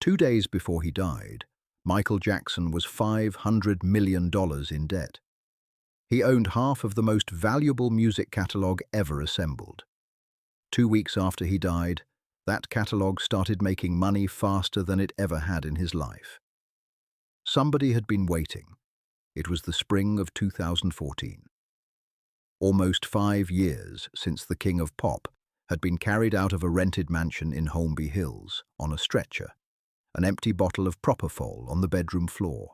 2 days before he died, Michael Jackson was $500 million in debt. He owned half of the most valuable music catalogue ever assembled. 2 weeks after he died, that catalogue started making money faster than it ever had in his life. Somebody had been waiting. It was the spring of 2014. Almost 5 years since the King of Pop had been carried out of a rented mansion in Holmby Hills on a stretcher, an empty bottle of propofol on the bedroom floor.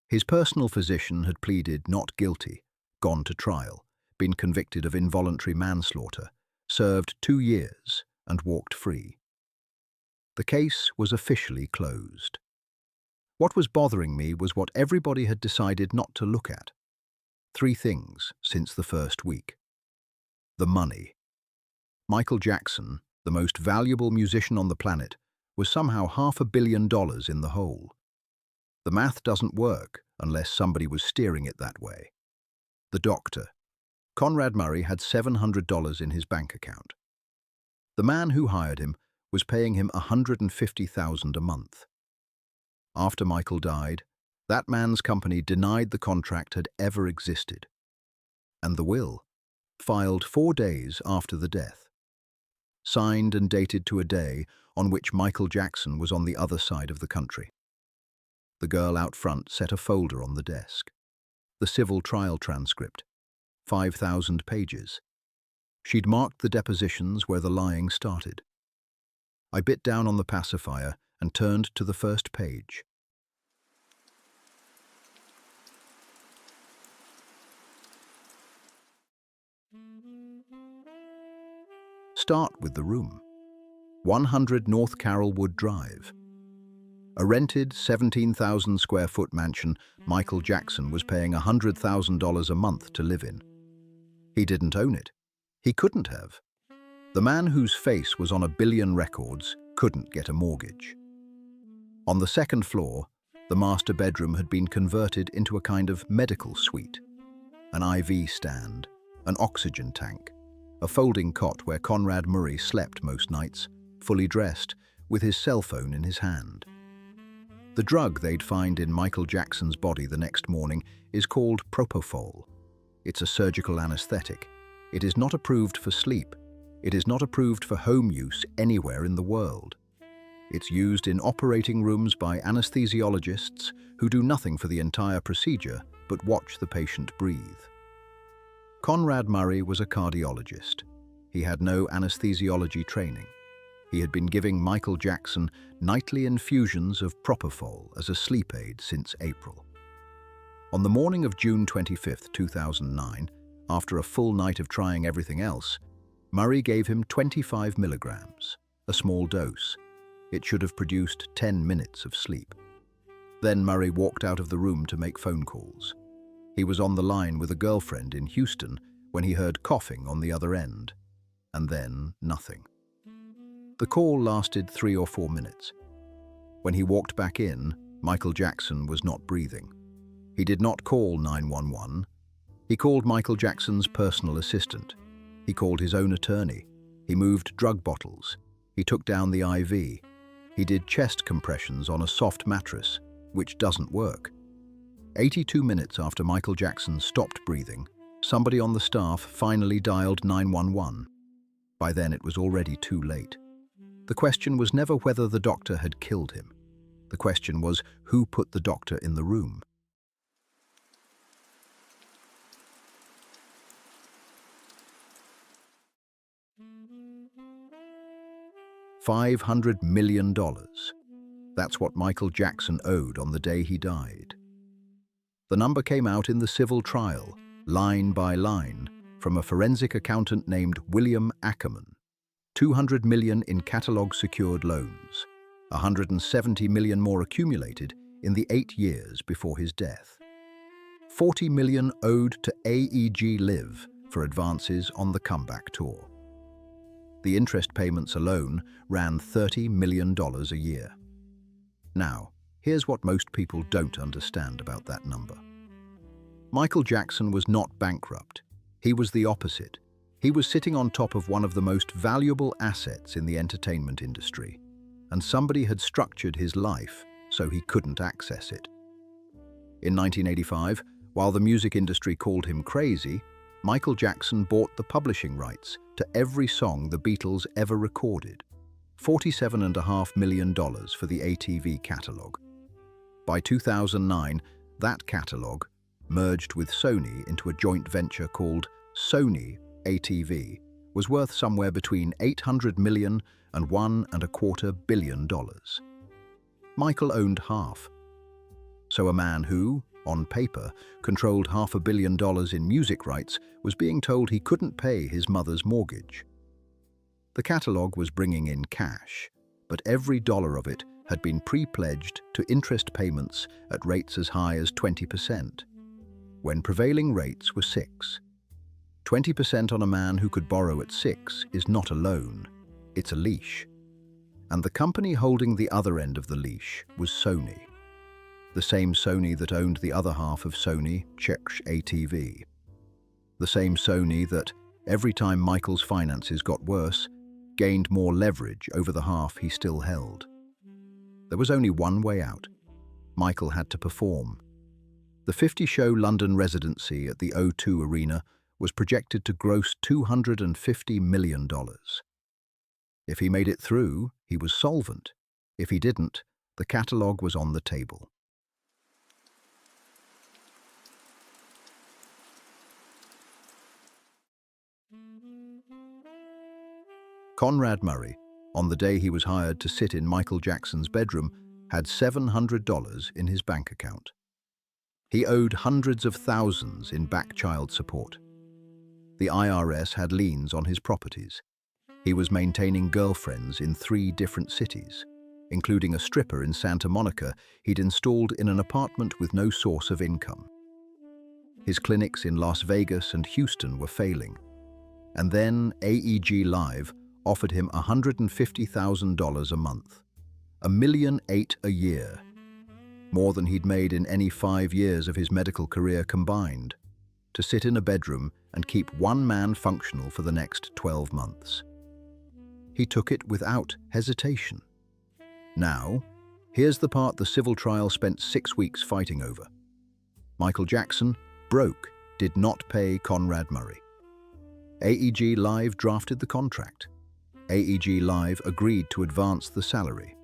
His personal physician had pleaded not guilty, gone to trial, been convicted of involuntary manslaughter, served 2 years, and walked free. The case was officially closed. What was bothering me was what everybody had decided not to look at. 3 things since the first week. The money. Michael Jackson, the most valuable musician on the planet, was somehow $500 million in the hole. The math doesn't work unless somebody was steering it that way. The doctor. Conrad Murray had $700 in his bank account. The man who hired him was paying him $150,000 a month. After Michael died, that man's company denied the contract had ever existed. And the will, filed 4 days after the death, signed and dated to a day on which Michael Jackson was on the other side of the country. The girl out front set a folder on the desk. The civil trial transcript, 5,000 pages. She'd marked the depositions where the lying started. I bit down on the pacifier and turned to the first page. Start with the room. 100 North Carrollwood Drive. A rented 17,000 square foot mansion Michael Jackson was paying $100,000 a month to live in. He didn't own it. He couldn't have. The man whose face was on 1 billion records couldn't get a mortgage. On the 2nd floor, the master bedroom had been converted into a kind of medical suite. An IV stand, an oxygen tank, a folding cot where Conrad Murray slept most nights, fully dressed, with his cell phone in his hand. The drug they'd find in Michael Jackson's body the next morning is called propofol. It's a surgical anesthetic. It is not approved for sleep. It is not approved for home use anywhere in the world. It's used in operating rooms by anesthesiologists who do nothing for the entire procedure but watch the patient breathe. Conrad Murray was a cardiologist. He had no anesthesiology training. He had been giving Michael Jackson nightly infusions of propofol as a sleep aid since April. On the morning of June 25, 2009, after a full night of trying everything else, Murray gave him 25 milligrams, a small dose. It should have produced 10 minutes of sleep. Then Murray walked out of the room to make phone calls. He was on the line with a girlfriend in Houston when he heard coughing on the other end, and then nothing. The call lasted 3 or 4 minutes. When he walked back in, Michael Jackson was not breathing. He did not call 911. He called Michael Jackson's personal assistant. He called his own attorney. He moved drug bottles. He took down the IV. He did chest compressions on a soft mattress, which doesn't work. 82 minutes after Michael Jackson stopped breathing, somebody on the staff finally dialed 911. By then it was already too late. The question was never whether the doctor had killed him. The question was who put the doctor in the room. $500 million. That's what Michael Jackson owed on the day he died. The number came out in the civil trial, line by line, from a forensic accountant named William Ackerman. $200 million in catalog-secured loans, $170 million more accumulated in the 8 years before his death. $40 million owed to AEG Live for advances on the comeback tour. The interest payments alone ran $30 million a year. Now, here's what most people don't understand about that number. Michael Jackson was not bankrupt. He was the opposite. He was sitting on top of one of the most valuable assets in the entertainment industry, and somebody had structured his life so he couldn't access it. In 1985, while the music industry called him crazy, Michael Jackson bought the publishing rights to every song the Beatles ever recorded, $47.5 million for the ATV catalogue. By 2009, that catalogue merged with Sony into a joint venture called Sony ATV, was worth somewhere between $800 million and $1.25 billion. Michael owned half. So a man who, on paper, controlled $500 million in music rights was being told he couldn't pay his mother's mortgage. The catalogue was bringing in cash, but every dollar of it had been pre-pledged to interest payments at rates as high as 20%, when prevailing rates were 6%. 20% on a man who could borrow at 6% is not a loan, it's a leash. And the company holding the other end of the leash was Sony. The same Sony that owned the other half of Sony, Czech ATV. The same Sony that, every time Michael's finances got worse, gained more leverage over the half he still held. There was only one way out. Michael had to perform. The 50-show London residency at the O2 Arena was projected to gross $250 million. If he made it through, he was solvent. If he didn't, the catalogue was on the table. Conrad Murray, on the day he was hired to sit in Michael Jackson's bedroom, had $700 in his bank account. He owed hundreds of thousands in back child support. The IRS had liens on his properties. He was maintaining girlfriends in 3 different cities, including a stripper in Santa Monica he'd installed in an apartment with no source of income. His clinics in Las Vegas and Houston were failing. And then AEG Live offered him $150,000 a month, $1.8 million a year, more than he'd made in any 5 years of his medical career combined, to sit in a bedroom and keep one man functional for the next 12 months. He took it without hesitation. Now, here's the part the civil trial spent 6 weeks fighting over. Michael Jackson, broke, did not pay Conrad Murray. AEG Live drafted the contract. AEG Live agreed to advance the salary.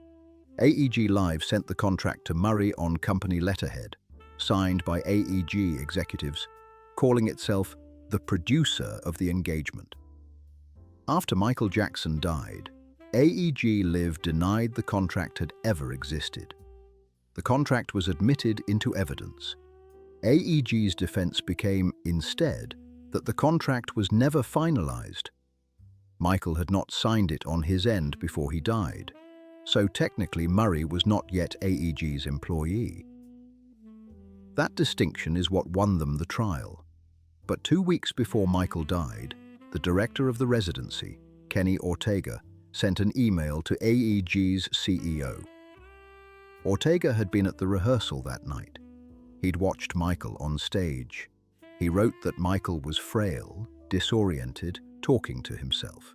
AEG Live sent the contract to Murray on company letterhead, signed by AEG executives, calling itself the producer of the engagement. After Michael Jackson died, AEG Live denied the contract had ever existed. The contract was admitted into evidence. AEG's defense became, instead, that the contract was never finalized. Michael had not signed it on his end before he died, so technically Murray was not yet AEG's employee. That distinction is what won them the trial. But 2 weeks before Michael died, the director of the residency, Kenny Ortega, sent an email to AEG's CEO. Ortega had been at the rehearsal that night. He'd watched Michael on stage. He wrote that Michael was frail, disoriented, talking to himself.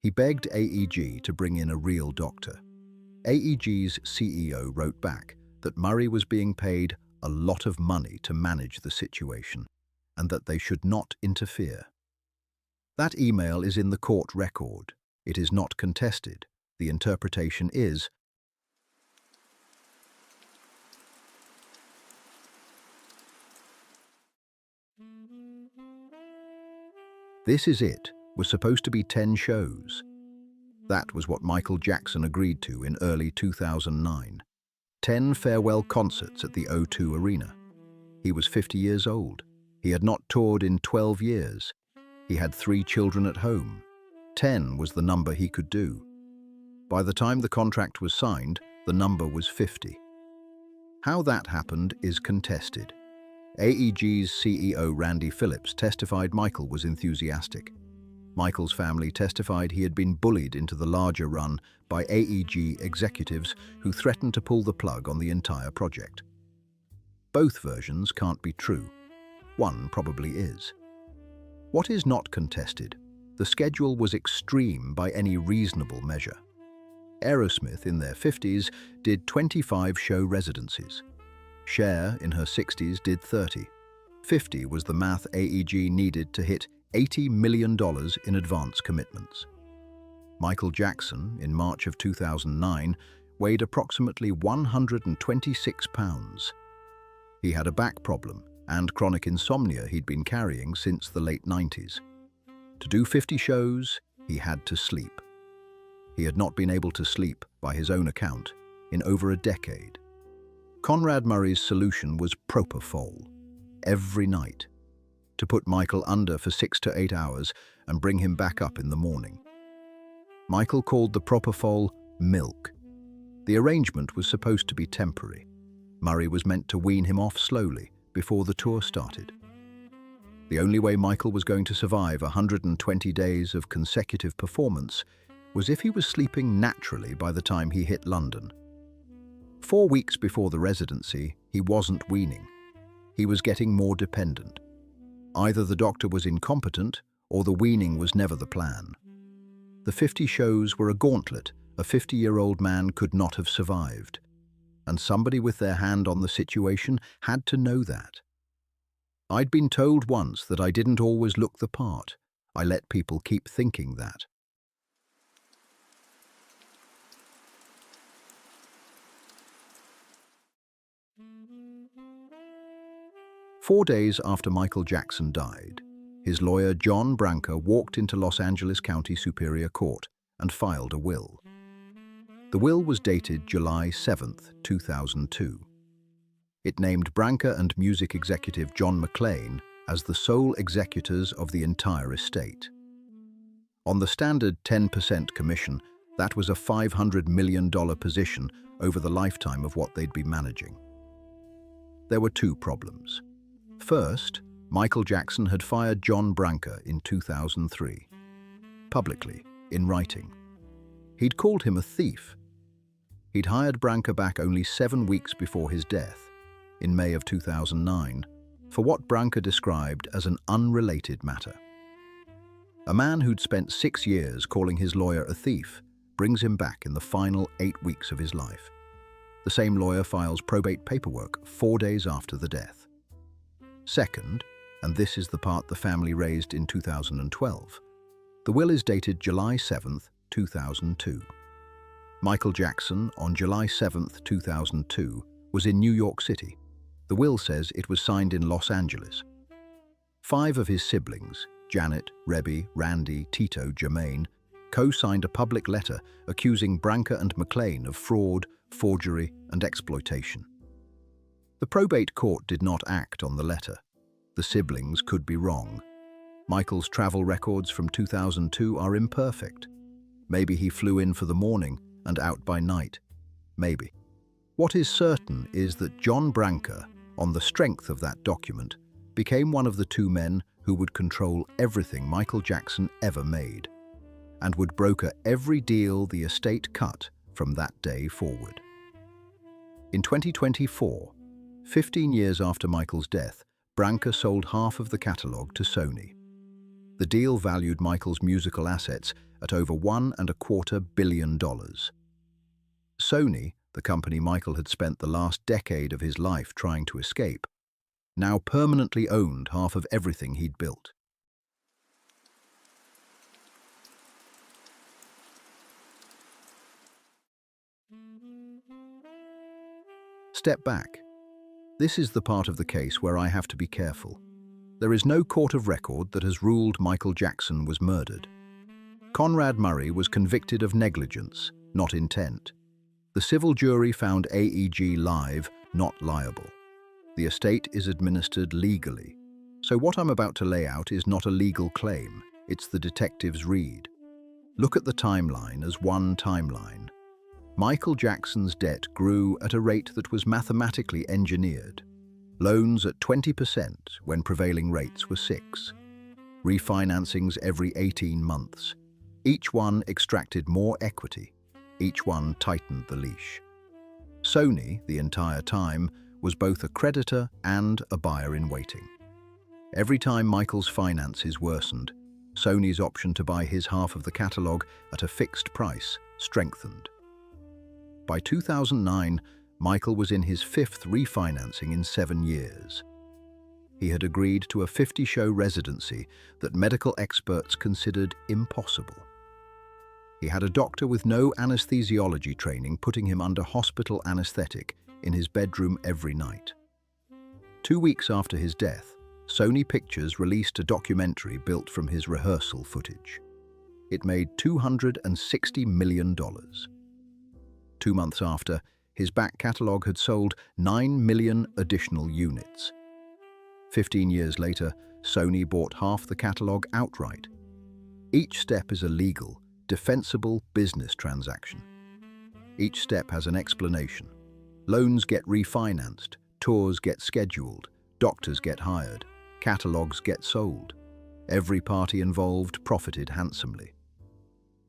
He begged AEG to bring in a real doctor. AEG's CEO wrote back that Murray was being paid a lot of money to manage the situation, and that they should not interfere. That email is in the court record. It is not contested. The interpretation is, "This is it" was supposed to be 10 shows. That was what Michael Jackson agreed to in early 2009. 10 farewell concerts at the O2 Arena. He was 50 years old. He had not toured in 12 years. He had 3 children at home. 10 was the number he could do. By the time the contract was signed, the number was 50. How that happened is contested. AEG's CEO Randy Phillips testified Michael was enthusiastic. Michael's family testified he had been bullied into the larger run by AEG executives who threatened to pull the plug on the entire project. Both versions can't be true. One probably is. What is not contested? The schedule was extreme by any reasonable measure. Aerosmith, in their 50s, did 25 show residencies. Cher, in her 60s, did 30. 50 was the math AEG needed to hit $80 million in advance commitments. Michael Jackson, in March of 2009, weighed approximately 126 pounds. He had a back problem and chronic insomnia he'd been carrying since the late 90s. To do 50 shows, he had to sleep. He had not been able to sleep, by his own account, in over a decade. Conrad Murray's solution was propofol, every night, to put Michael under for 6 to 8 hours and bring him back up in the morning. Michael called the propofol milk. The arrangement was supposed to be temporary. Murray was meant to wean him off slowly before the tour started. The only way Michael was going to survive 120 days of consecutive performance was if he was sleeping naturally by the time he hit London. 4 weeks before the residency, he wasn't weaning. He was getting more dependent. Either the doctor was incompetent or the weaning was never the plan. The 50 shows were a gauntlet a 50-year-old man could not have survived, and somebody with their hand on the situation had to know that. I'd been told once that I didn't always look the part. I let people keep thinking that. Four days after Michael Jackson died, his lawyer John Branca walked into Los Angeles County Superior Court and filed a will. The will was dated July 7, 2002. It named Branca and music executive John McClain as the sole executors of the entire estate. On the standard 10% commission, that was a $500 million position over the lifetime of what they'd be managing. There were two problems. First, Michael Jackson had fired John Branca in 2003, publicly, in writing. He'd called him a thief. He'd hired Branca back only 7 weeks before his death, in May of 2009, for what Branca described as an unrelated matter. A man who'd spent 6 years calling his lawyer a thief brings him back in the final 8 weeks of his life. The same lawyer files probate paperwork 4 days after the death. Second, and this is the part the family raised in 2012, the will is dated July 7, 2002. Michael Jackson, on July 7, 2002, was in New York City. The will says it was signed in Los Angeles. 5 of his siblings, Janet, Rebby, Randy, Tito, Jermaine, co-signed a public letter accusing Branca and McClain of fraud, forgery, and exploitation. The probate court did not act on the letter. The siblings could be wrong. Michael's travel records from 2002 are imperfect. Maybe he flew in for the morning and out by night. Maybe. What is certain is that John Branca, on the strength of that document, became one of the 2 men who would control everything Michael Jackson ever made, and would broker every deal the estate cut from that day forward. In 2024, 15 years after Michael's death, Branca sold half of the catalogue to Sony. The deal valued Michael's musical assets at over $1.25 billion. Sony, the company Michael had spent the last decade of his life trying to escape, now permanently owned half of everything he'd built. Step back. This is the part of the case where I have to be careful. There is no court of record that has ruled Michael Jackson was murdered. Conrad Murray was convicted of negligence, not intent. The civil jury found AEG live, not liable. The estate is administered legally. So what I'm about to lay out is not a legal claim, it's the detective's read. Look at the timeline as one timeline. Michael Jackson's debt grew at a rate that was mathematically engineered. Loans at 20% when prevailing rates were 6. Refinancings every 18 months. Each one extracted more equity. Each one tightened the leash. Sony, the entire time, was both a creditor and a buyer in waiting. Every time Michael's finances worsened, Sony's option to buy his half of the catalogue at a fixed price strengthened. By 2009, Michael was in his fifth refinancing in 7 years. He had agreed to a 50-show residency that medical experts considered impossible. He had a doctor with no anesthesiology training putting him under hospital anesthetic in his bedroom every night. 2 weeks after his death, Sony Pictures released a documentary built from his rehearsal footage. It made $260 million. 2 months after, his back catalogue had sold 9 million additional units. 15 years later, Sony bought half the catalogue outright. Each step is a legal, defensible business transaction. Each step has an explanation. Loans get refinanced, tours get scheduled, doctors get hired, catalogues get sold. Every party involved profited handsomely.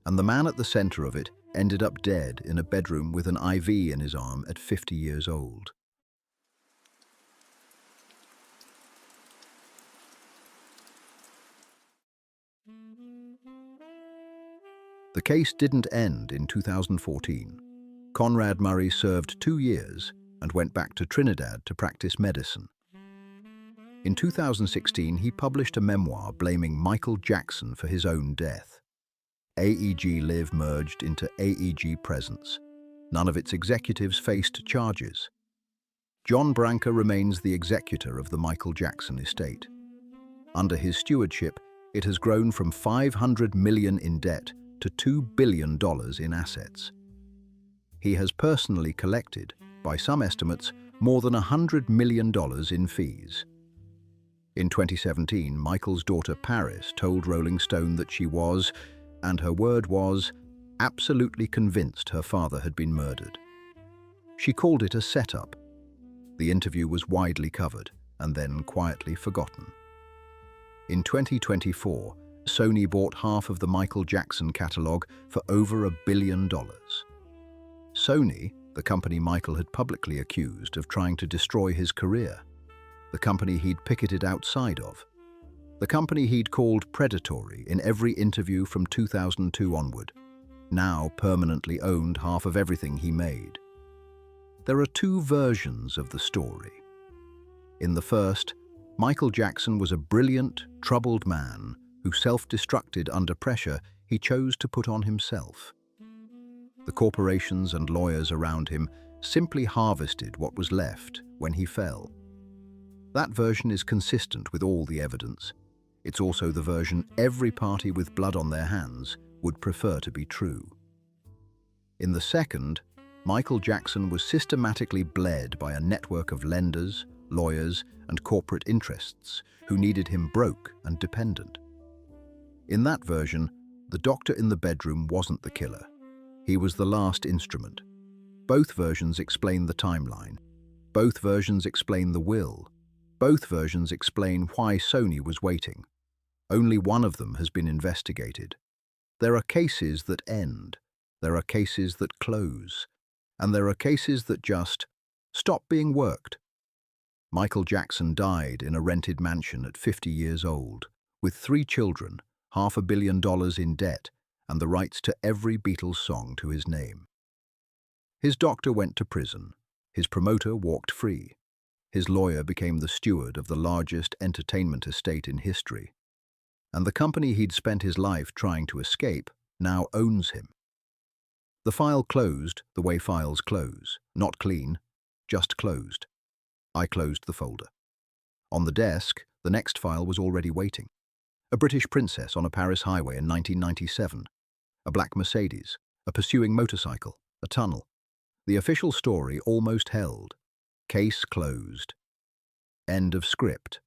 And the man at the center of it ended up dead in a bedroom with an IV in his arm at 50 years old. The case didn't end in 2014. Conrad Murray served 2 years and went back to Trinidad to practice medicine. In 2016, he published a memoir blaming Michael Jackson for his own death. AEG Live merged into AEG Presence. None of its executives faced charges. John Branca remains the executor of the Michael Jackson estate. Under his stewardship, it has grown from $500 million in debt to $2 billion in assets. He has personally collected, by some estimates, more than $100 million in fees. In 2017, Michael's daughter Paris told Rolling Stone that she was, and her word was, absolutely convinced her father had been murdered. She called it a setup. The interview was widely covered and then quietly forgotten. In 2024, Sony bought half of the Michael Jackson catalogue for over $1 billion. Sony, the company Michael had publicly accused of trying to destroy his career, the company he'd picketed outside of, the company he'd called predatory in every interview from 2002 onward, now permanently owned half of everything he made. There are 2 versions of the story. In the first, Michael Jackson was a brilliant, troubled man who self-destructed under pressure he chose to put on himself. The corporations and lawyers around him simply harvested what was left when he fell. That version is consistent with all the evidence. It's also the version every party with blood on their hands would prefer to be true. In the second, Michael Jackson was systematically bled by a network of lenders, lawyers, and corporate interests who needed him broke and dependent. In that version, the doctor in the bedroom wasn't the killer. He was the last instrument. Both versions explain the timeline. Both versions explain the will. Both versions explain why Sony was waiting. Only one of them has been investigated. There are cases that end. There are cases that close. And there are cases that just stop being worked. Michael Jackson died in a rented mansion at 50 years old, with 3 children, $500 million in debt, and the rights to every Beatles song to his name. His doctor went to prison. His promoter walked free. His lawyer became the steward of the largest entertainment estate in history. And the company he'd spent his life trying to escape now owns him. The file closed the way files close, not clean, just closed. I closed the folder. On the desk, the next file was already waiting. A British princess on a Paris highway in 1997. A black Mercedes, a pursuing motorcycle, a tunnel. The official story almost held. Case closed. End of script.